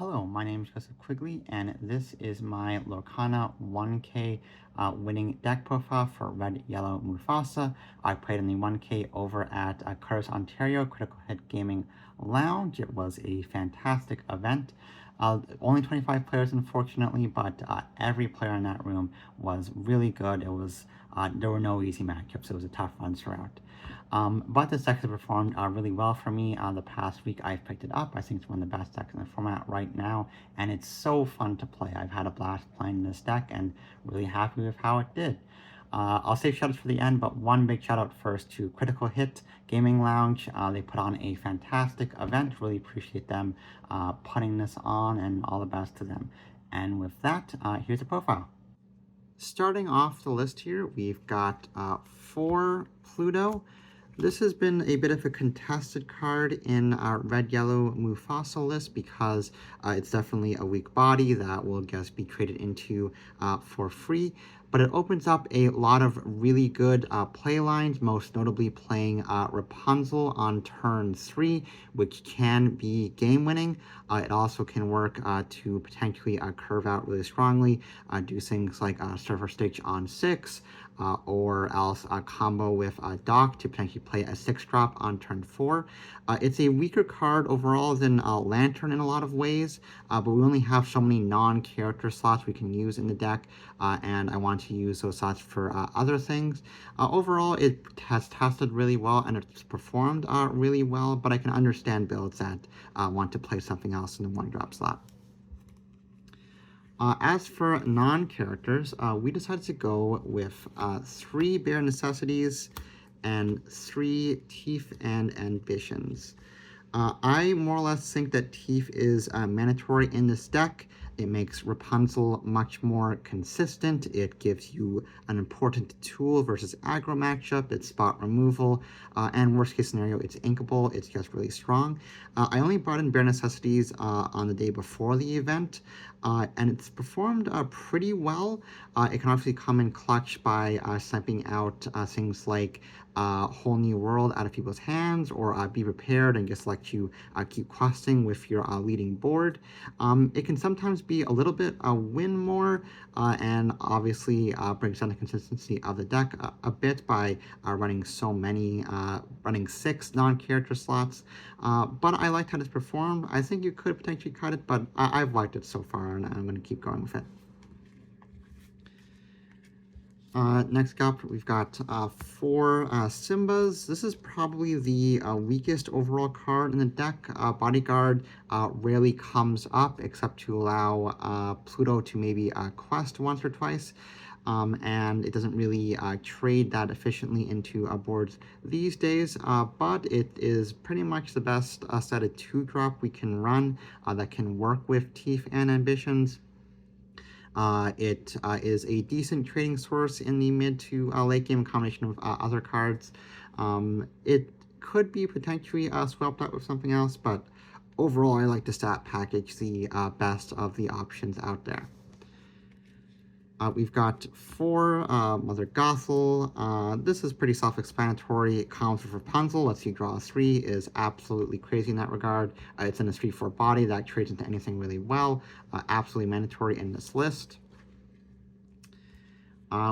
Hello, my name is Joseph Quigley, and this is my Lorcana 1K winning deck profile for Red-Yellow Mufasa. I played in the 1K over at Curtis, Ontario Critical Hit Gaming Lounge. It was a fantastic event. Only 25 players, unfortunately, but every player in that room was really good. There were no easy matchups. It was a tough run throughout. But this deck has performed really well for me. The past week I've picked it up. I think it's one of the best decks in the format right now, and it's so fun to play. I've had a blast playing this deck and really happy with how it did. I'll save shoutouts for the end, but one big shout out first to Critical Hit Gaming Lounge. They put on a fantastic event. Really appreciate them putting this on, and all the best to them. And with that, here's a profile. Starting off the list here, we've got 4 Pluto. This has been a bit of a contested card in our Red-Yellow Mufasa list because it's definitely a weak body that will just be traded into for free. But it opens up a lot of really good play lines, most notably playing Rapunzel on turn 3, which can be game-winning. It also can work to potentially curve out really strongly, do things like Surfer Stitch on 6, or else a combo with Doc to potentially play a 6-drop on turn 4. It's a weaker card overall than Lantern in a lot of ways, but we only have so many non-character slots we can use in the deck, and I want to use those slots for other things. Overall, it has tested really well and it's performed really well, but I can understand builds that want to play something else in the 1-drop slot. As for non-characters, we decided to go with 3 Bare Necessities and 3 Teeth and Ambitions. I more or less think that Teeth is mandatory in this deck. It makes Rapunzel much more consistent. It gives you an important tool versus aggro matchup. It's spot removal. And worst case scenario, it's inkable. It's just really strong. I only brought in Bare Necessities on the day before the event. And it's performed pretty well. It can obviously come in clutch by sniping out things like Whole New World out of people's hands, or Be Prepared and just let you keep questing with your leading board. It can sometimes be a little bit win more, and obviously brings down the consistency of the deck a bit by running so many, running 6 non-character slots. But I liked how this performed. I think you could potentially cut it, but I've liked it so far, and I'm going to keep going with it. Next up, we've got 4 Simbas. This is probably the weakest overall card in the deck. Bodyguard rarely comes up except to allow Pluto to maybe quest once or twice. And it doesn't really trade that efficiently into boards these days, but it is pretty much the best set of 2-drop we can run that can work with Teeth and Ambitions. It is a decent trading source in the mid to late game combination of other cards. It could be potentially swapped out with something else, but overall I like the stat package the best of the options out there. We've got 4 Mother Gothel. This is pretty self-explanatory. It comes with Rapunzel, lets you draw 3, is absolutely crazy in that regard. It's in a 3/4 body that trades into anything really well. Absolutely mandatory in this list.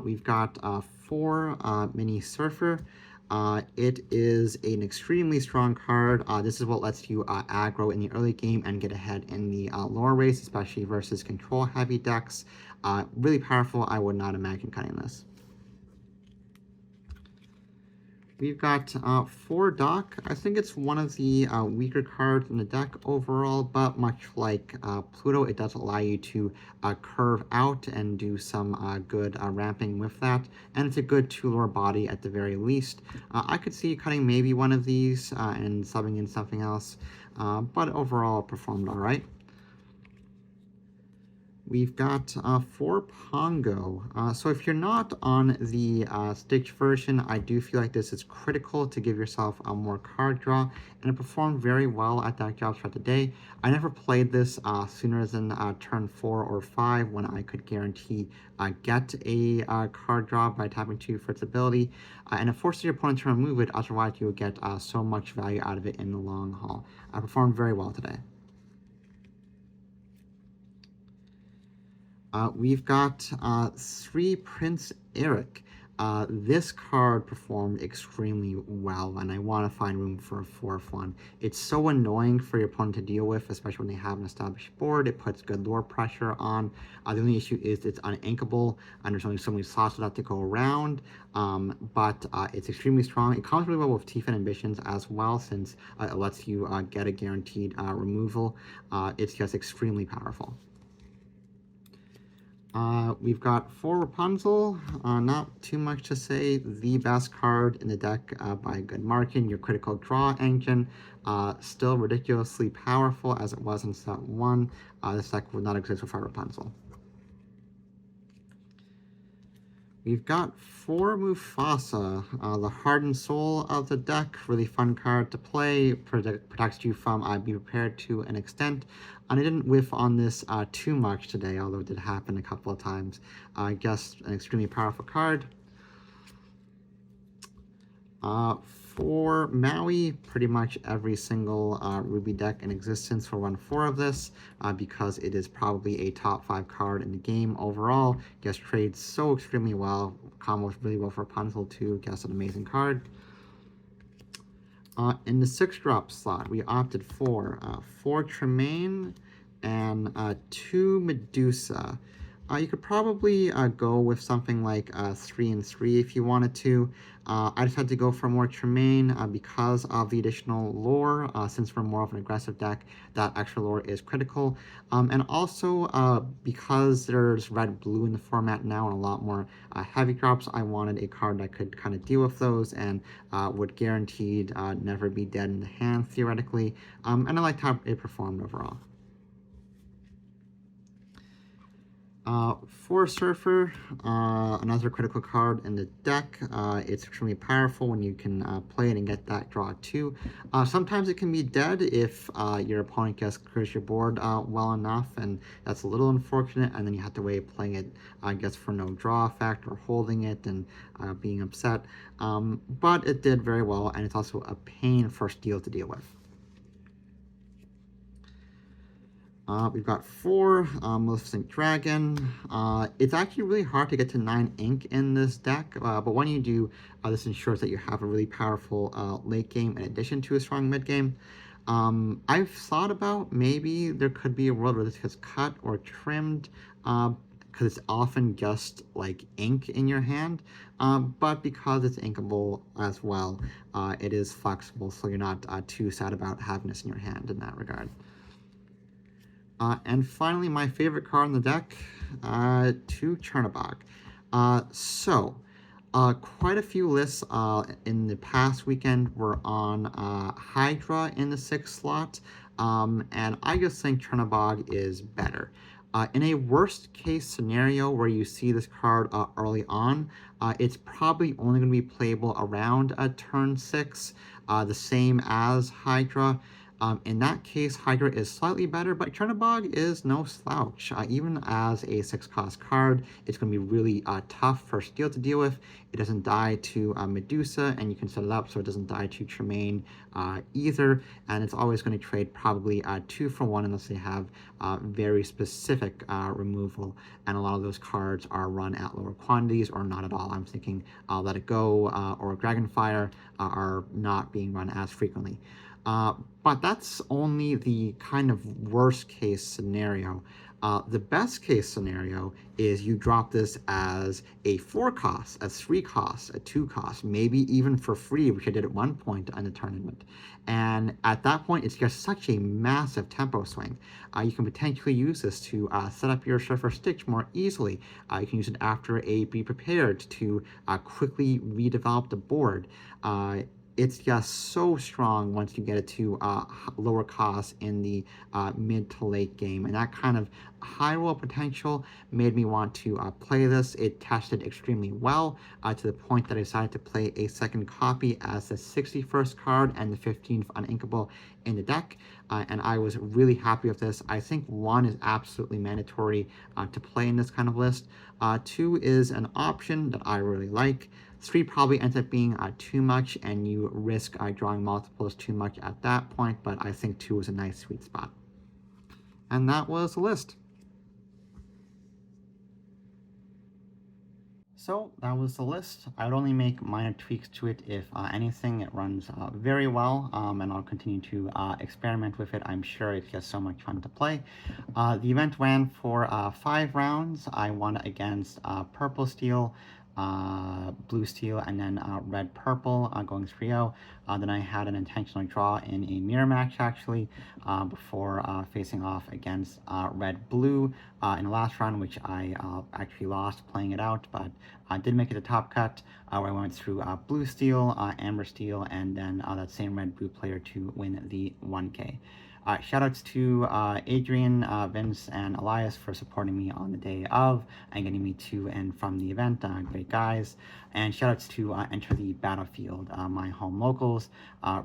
We've got 4 Mini Surfer. It is an extremely strong card. This is what lets you aggro in the early game and get ahead in the lower race, especially versus control-heavy decks. Really powerful. I would not imagine cutting this. We've got 4 Doc. I think it's one of the weaker cards in the deck overall, but much like Pluto, it does allow you to curve out and do some good ramping with that, and it's a good 2-lore body at the very least. I could see cutting maybe one of these and subbing in something else, but overall it performed all right. We've got 4 Pongo. So if you're not on the Stitch version, I do feel like this is critical to give yourself more card draw, and it performed very well at deck jobs throughout the day. I never played this sooner than turn 4 or 5 when I could guarantee get a card draw by tapping 2 for its ability, and it forces your opponent to remove it, otherwise you would get so much value out of it in the long haul. I performed very well today. We've got 3 Prince Eric. This card performed extremely well, and I want to find room for a 4th one. It's so annoying for your opponent to deal with, especially when they have an established board. It puts good lore pressure on. The only issue is it's uninkable, and there's only so many slots for that to go around. But it's extremely strong. It comes really well with Tifa ambitions as well, since it lets you get a guaranteed removal. It's just extremely powerful. We've got 4 Rapunzel, not too much to say. The best card in the deck by a good margin. Your critical draw engine, still ridiculously powerful as it was in set 1. This deck would not exist without Rapunzel. We've got 4 Mufasa, the heart and soul of the deck. Really fun card to play. Protects you from Be Prepared to an extent. And I didn't whiff on this too much today, although it did happen a couple of times. I guess an extremely powerful card. For Maui, pretty much every single Ruby deck in existence will run 4 of this, because it is probably a top 5 card in the game overall. Gets trades so extremely well, combos really well for Rapunzel too. Gets an amazing card. In the 6-drop slot, we opted for 4 Tremaine and 2 Medusa. You could probably go with something like 3 and 3 if you wanted to. I just had to go for more Tremaine because of the additional lore. Since we're more of an aggressive deck, that extra lore is critical. And also because there's red-blue in the format now and a lot more heavy drops, I wanted a card that could kind of deal with those and would guaranteed never be dead in the hand, theoretically. And I liked how it performed overall. For Surfer, another critical card in the deck. It's extremely powerful when you can play it and get that draw too. Sometimes it can be dead if your opponent just clears your board well enough, and that's a little unfortunate, and then you have to wait playing it, I guess, for no draw effect or holding it and being upset. But it did very well, and it's also a pain for Steel to deal with. We've got 4 Maleficent Dragon. It's actually really hard to get to 9 ink in this deck, but when you do, this ensures that you have a really powerful late game in addition to a strong mid game. I've thought about maybe there could be a world where this gets cut or trimmed, because it's often just like ink in your hand, but because it's inkable as well, it is flexible, so you're not too sad about having this in your hand in that regard. And finally, my favorite card in the deck, 2 Chernabog. Quite a few lists in the past weekend were on Hydra in the 6th slot, and I just think Chernabog is better. In a worst case scenario where you see this card early on, it's probably only going to be playable around turn 6, the same as Hydra. In that case, Hydra is slightly better, but Chernabog is no slouch. Even as a 6-cost card, it's going to be really tough for Steel to deal with. It doesn't die to Medusa, and you can set it up so it doesn't die to Tremaine either, and it's always going to trade probably 2 for 1 unless they have very specific removal, and a lot of those cards are run at lower quantities or not at all. I'm thinking Let It Go or Dragonfire are not being run as frequently. But that's only the kind of worst case scenario. The best case scenario is you drop this as a 4-cost, a 3-cost, a 2-cost, maybe even for free, which I did at one point in the tournament. And at that point, it's just such a massive tempo swing. You can potentially use this to set up your Surfer Stitch more easily. You can use it after a Be Prepared to quickly redevelop the board. It's just so strong once you get it to lower costs in the mid to late game. And that kind of high roll potential made me want to play this. It tested extremely well to the point that I decided to play a second copy as the 61st card and the 15th uninkable in the deck. And I was really happy with this. I think 1 is absolutely mandatory to play in this kind of list. 2 is an option that I really like. 3 probably ends up being too much, and you risk drawing multiples too much at that point, but I think 2 is a nice sweet spot. And that was the list. So that was the list. I would only make minor tweaks to it if anything. It runs very well, and I'll continue to experiment with it. I'm sure it's just so much fun to play. The event ran for 5 rounds. I won against Purple Steel, Blue Steel, and then Red Purple, going 3-0. Then I had an intentional draw in a mirror match actually, before facing off against Red Blue in the last round, which I actually lost playing it out, but I did make it a top cut, where I went through Blue Steel, Amber Steel, and then that same Red Blue player to win the 1K. Shoutouts to Adrian, Vince, and Elias for supporting me on the day of and getting me to and from the event. Great guys. And shoutouts to Enter the Battlefield, my home locals.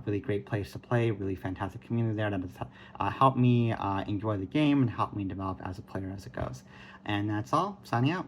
Really great place to play, really fantastic community there that has helped me enjoy the game and helped me develop as a player as it goes. And that's all. Signing out.